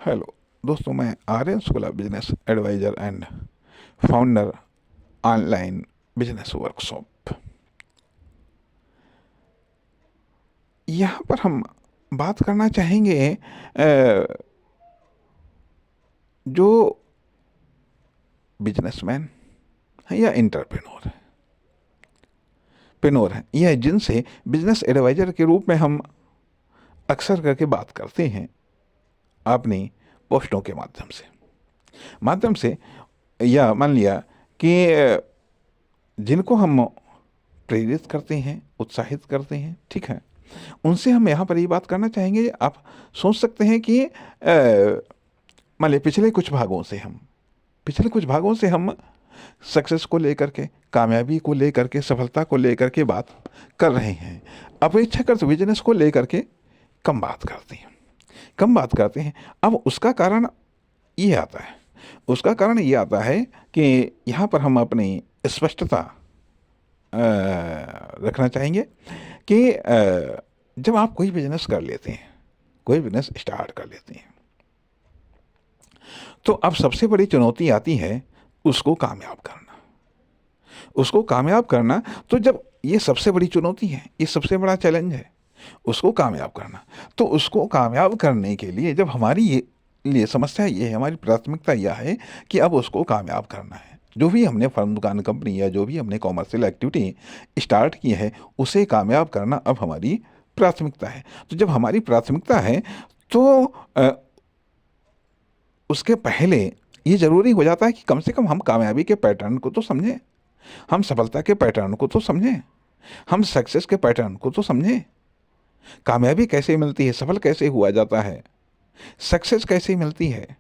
Hello दोस्तों, मैं Aryan school of business advisor and founder online business workshop. यहाँ पर हम बात करना चाहेंगे जो बिजनेसमैन है या एंटरप्रेन्योर हैं या जिनसे बिजनेस एडवाइज़र के रूप में हम अक्सर करके बात करते हैं अपनी पोस्टों के माध्यम से या मान लिया कि जिनको हम प्रेरित करते हैं, उत्साहित करते हैं, ठीक है, उनसे हम यहाँ पर ये बात करना चाहेंगे। आप सोच सकते हैं कि मान लीजिए पिछले कुछ भागों से हम सक्सेस को लेकर के, कामयाबी को लेकर के, सफलता को लेकर के बात कर रहे हैं। अपेक्षाकृत बिजनेस को लेकर के कम बात करते हैं। अब उसका कारण ये आता है कि यहाँ पर हम अपनी स्पष्टता रखना चाहेंगे कि जब आप कोई बिजनेस स्टार्ट कर लेते हैं, तो अब सबसे बड़ी चुनौती आती है उसको कामयाब करना। तो जब ये सबसे बड़ी चुनौती है, ये सबसे बड़ा चैलेंज है उसको कामयाब करना, तो उसको कामयाब करने के लिए जब हमारी लिए समस्या ये है, हमारी प्राथमिकता यह है कि अब उसको कामयाब करना है। जो भी हमने फर्म, दुकान, कंपनी या जो भी हमने कॉमर्शियल एक्टिविटी स्टार्ट की है, उसे कामयाब करना अब हमारी प्राथमिकता है। तो जब हमारी प्राथमिकता है तो उसके पहले ये ज़रूरी हो जाता है कि कम से कम हम कामयाबी के पैटर्न को तो समझें, हम सफलता के पैटर्न को तो समझें, हम सक्सेस के पैटर्न को तो समझें। कामयाबी कैसे मिलती है, सफल कैसे हुआ जाता है, सक्सेस कैसे मिलती है,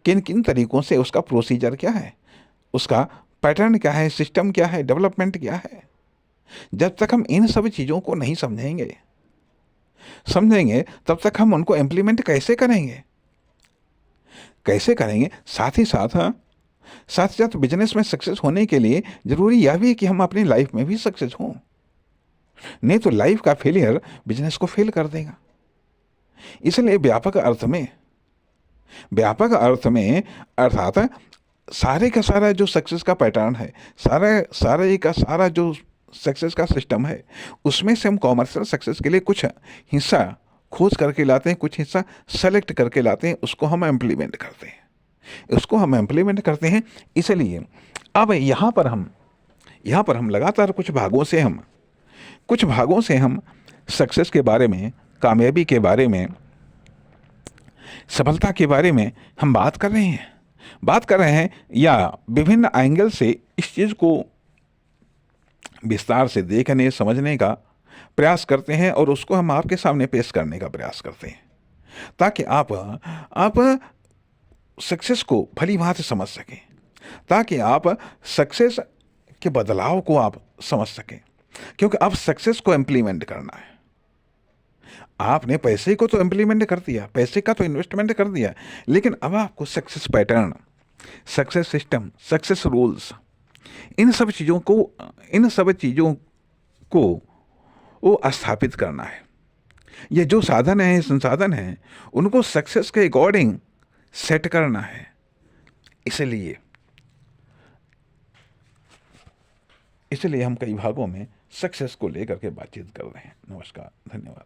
किन किन तरीक़ों से, उसका प्रोसीजर क्या है, उसका पैटर्न क्या है, सिस्टम क्या है, डेवलपमेंट क्या है। जब तक हम इन सब चीज़ों को नहीं समझेंगे तब तक हम उनको इम्प्लीमेंट कैसे करेंगे। साथ ही साथ बिजनेस में सक्सेस होने के लिए ज़रूरी यह भी है कि हम अपनी लाइफ में भी सक्सेस हों। नहीं तो लाइफ का फेलियर बिजनेस को फेल कर देगा। इसलिए व्यापक अर्थ में अर्थात सारे का सारा जो सक्सेस का पैटर्न है, सारा जो सक्सेस का सिस्टम है, उसमें से हम कॉमर्शियल सक्सेस के लिए कुछ हिस्सा खोज करके लाते हैं, कुछ हिस्सा सेलेक्ट करके लाते हैं, उसको हम इम्प्लीमेंट करते हैं। इसलिए अब यहाँ पर हम लगातार कुछ भागों से हम सक्सेस के बारे में, कामयाबी के बारे में, सफलता के बारे में हम बात कर रहे हैं या विभिन्न एंगल से इस चीज़ को विस्तार से देखने, समझने का प्रयास करते हैं और उसको हम आपके सामने पेश करने का प्रयास करते हैं, ताकि आप सक्सेस को भली भांति समझ सकें, ताकि आप सक्सेस के बदलाव को आप समझ सकें। क्योंकि अब सक्सेस को इम्प्लीमेंट करना है। आपने पैसे को तो इम्प्लीमेंट कर दिया, पैसे का तो इन्वेस्टमेंट कर दिया, लेकिन अब आपको success pattern, success system, success rules, इन सब चीज़ों को वो स्थापित करना है। ये जो साधन है, संसाधन हैं, उनको सक्सेस के अकॉर्डिंग सेट करना है। इसलिए हम कई भागों में सक्सेस को लेकर के बातचीत कर रहे हैं। नमस्कार, धन्यवाद।